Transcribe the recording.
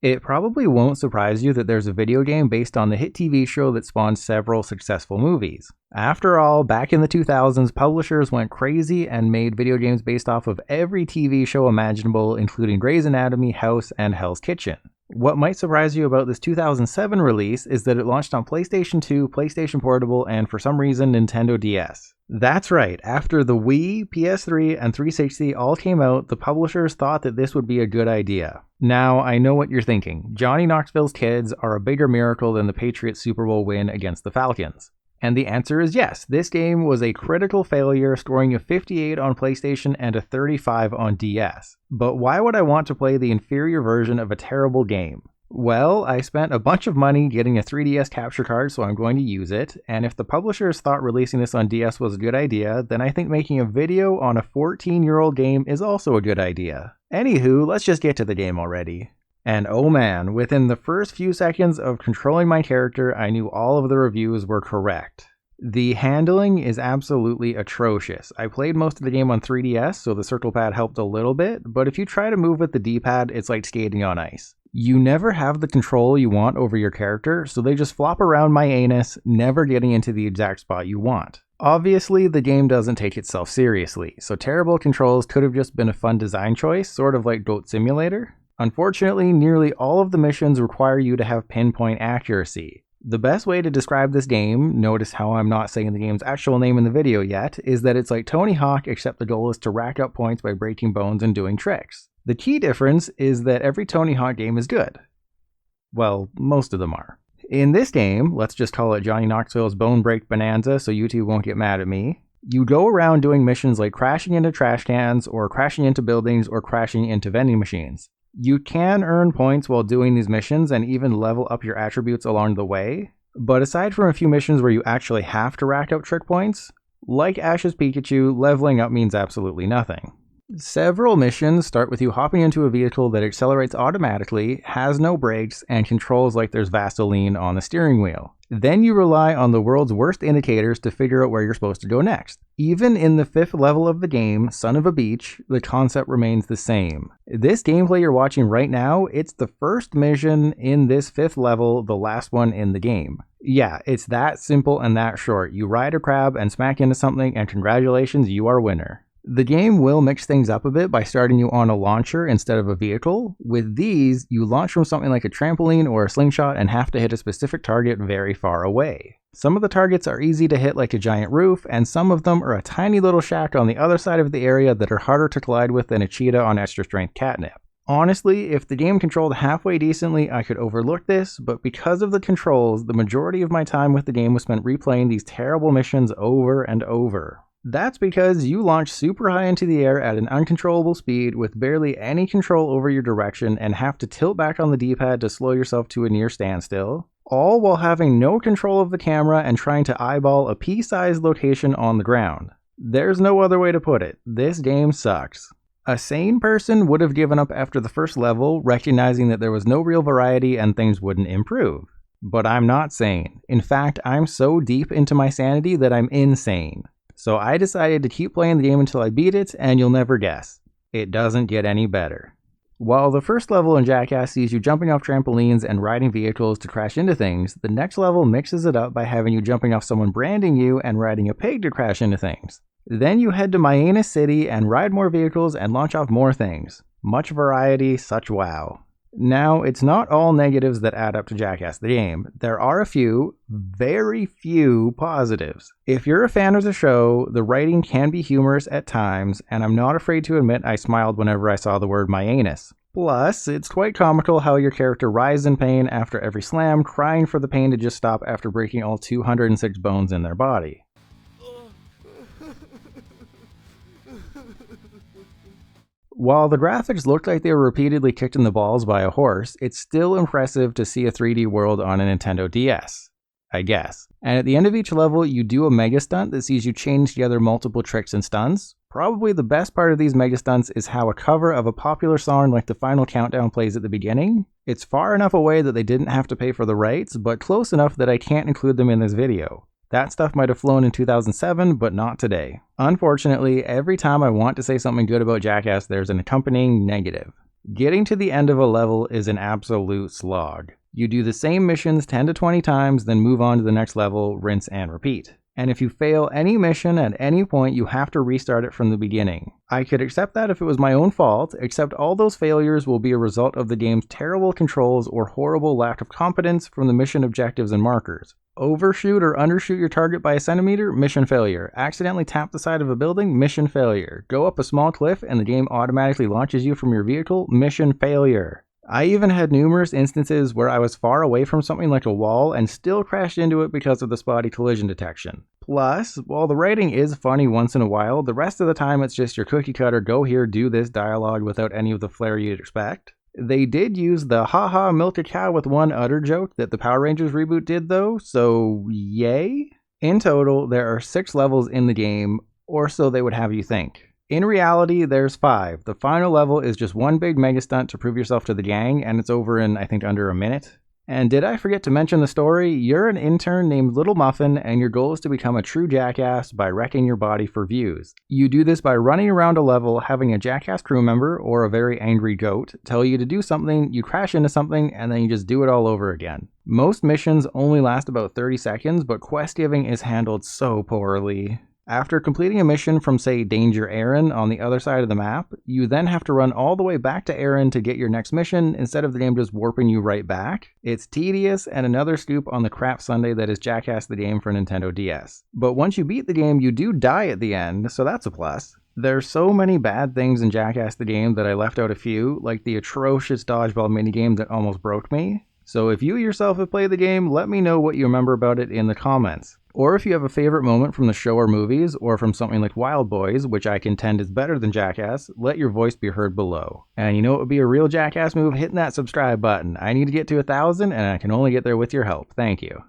It probably won't surprise you that there's a video game based on the hit TV show that spawned several successful movies. After all, back in the 2000s, publishers went crazy and made video games based off of every TV show imaginable, including Grey's Anatomy, House, and Hell's Kitchen. What might surprise you about this 2007 release is that it launched on PlayStation 2, PlayStation Portable, and for some reason Nintendo DS. That's right, after the Wii, PS3, and 360 all came out, the publishers thought that this would be a good idea. Now, I know what you're thinking. Johnny Knoxville's kids are a bigger miracle than the Patriots' Super Bowl win against the Falcons. And the answer is yes, this game was a critical failure, scoring a 58 on PlayStation and a 35 on DS. But why would I want to play the inferior version of a terrible game? Well, I spent a bunch of money getting a 3DS capture card, so I'm going to use it, and if the publishers thought releasing this on DS was a good idea, then I think making a video on a 14-year-old game is also a good idea. Anywho, let's just get to the game already. And oh man, within the first few seconds of controlling my character, I knew all of the reviews were correct. The handling is absolutely atrocious. I played most of the game on 3DS, so the circle pad helped a little bit, but if you try to move with the D-pad, it's like skating on ice. You never have the control you want over your character, so they just flop around my anus, never getting into the exact spot you want. Obviously, the game doesn't take itself seriously, so terrible controls could have just been a fun design choice, sort of like Goat Simulator. Unfortunately, nearly all of the missions require you to have pinpoint accuracy. The best way to describe this game, notice how I'm not saying the game's actual name in the video yet, is that it's like Tony Hawk, except the goal is to rack up points by breaking bones and doing tricks. The key difference is that every Tony Hawk game is good. Well, most of them are. In this game, let's just call it Johnny Knoxville's Bone Break Bonanza so you two won't get mad at me. You go around doing missions like crashing into trash cans, or crashing into buildings, or crashing into vending machines. You can earn points while doing these missions and even level up your attributes along the way, but aside from a few missions where you actually have to rack up trick points, like Ash's Pikachu, leveling up means absolutely nothing. Several missions start with you hopping into a vehicle that accelerates automatically, has no brakes, and controls like there's Vaseline on the steering wheel. Then you rely on the world's worst indicators to figure out where you're supposed to go next. Even in the 5th level of the game, Son of a Beach, the concept remains the same. This gameplay you're watching right now, it's the first mission in this 5th level, the last one in the game. Yeah, it's that simple and that short. You ride a crab and smack into something, and congratulations, you are winner. The game will mix things up a bit by starting you on a launcher instead of a vehicle. With these, you launch from something like a trampoline or a slingshot and have to hit a specific target very far away. Some of the targets are easy to hit like a giant roof, and some of them are a tiny little shack on the other side of the area that are harder to collide with than a cheetah on extra strength catnip. Honestly, if the game controlled halfway decently, I could overlook this, but because of the controls, the majority of my time with the game was spent replaying these terrible missions over and over. That's because you launch super high into the air at an uncontrollable speed with barely any control over your direction and have to tilt back on the D-pad to slow yourself to a near standstill, all while having no control of the camera and trying to eyeball a pea-sized location on the ground. There's no other way to put it. This game sucks. A sane person would have given up after the first level, recognizing that there was no real variety and things wouldn't improve. But I'm not sane. In fact, I'm so deep into my sanity that I'm insane. So I decided to keep playing the game until I beat it, and you'll never guess. It doesn't get any better. While the first level in Jackass sees you jumping off trampolines and riding vehicles to crash into things, the next level mixes it up by having you jumping off someone branding you and riding a pig to crash into things. Then you head to Maena City and ride more vehicles and launch off more things. Much variety, such wow. Now, it's not all negatives that add up to Jackass the game. There are a few, very few positives. If you're a fan of the show, the writing can be humorous at times, and I'm not afraid to admit I smiled whenever I saw the word my anus. Plus, it's quite comical how your character writhes in pain after every slam, crying for the pain to just stop after breaking all 206 bones in their body. While the graphics looked like they were repeatedly kicked in the balls by a horse, it's still impressive to see a 3D world on a Nintendo DS, I guess. And at the end of each level, you do a mega stunt that sees you chain together multiple tricks and stunts. Probably the best part of these mega stunts is how a cover of a popular song like The Final Countdown plays at the beginning. It's far enough away that they didn't have to pay for the rights, but close enough that I can't include them in this video. That stuff might have flown in 2007, but not today. Unfortunately, every time I want to say something good about Jackass, there's an accompanying negative. Getting to the end of a level is an absolute slog. You do the same missions 10 to 20 times, then move on to the next level, rinse and repeat. And if you fail any mission at any point, you have to restart it from the beginning. I could accept that if it was my own fault, except all those failures will be a result of the game's terrible controls or horrible lack of competence from the mission objectives and markers. Overshoot or undershoot your target by a centimeter, mission failure. Accidentally tap the side of a building, mission failure. Go up a small cliff and the game automatically launches you from your vehicle, mission failure. I even had numerous instances where I was far away from something like a wall and still crashed into it because of the spotty collision detection. Plus, while the writing is funny once in a while, the rest of the time it's just your cookie cutter go here, do this dialogue without any of the flair you'd expect. They did use the haha milk a cow with one udder joke that the Power Rangers reboot did though, so yay? In total, there are 6 levels in the game, or so they would have you think. In reality, there's 5. The final level is just one big mega stunt to prove yourself to the gang, and it's over in, I think, under a minute. And did I forget to mention the story? You're an intern named Little Muffin, and your goal is to become a true jackass by wrecking your body for views. You do this by running around a level, having a jackass crew member, or a very angry goat, tell you to do something, you crash into something, and then you just do it all over again. Most missions only last about 30 seconds, but quest giving is handled so poorly. After completing a mission from, say, Danger Aaron on the other side of the map, you then have to run all the way back to Aaron to get your next mission instead of the game just warping you right back. It's tedious and another scoop on the crap Sunday that is Jackass the game for Nintendo DS. But once you beat the game, you do die at the end, so that's a plus. There's so many bad things in Jackass the game that I left out a few, like the atrocious dodgeball minigame that almost broke me. So if you yourself have played the game, let me know what you remember about it in the comments. Or if you have a favorite moment from the show or movies, or from something like Wild Boys, which I contend is better than Jackass, let your voice be heard below. And you know what would be a real Jackass move? Hitting that subscribe button. I need to get to 1,000, and I can only get there with your help. Thank you.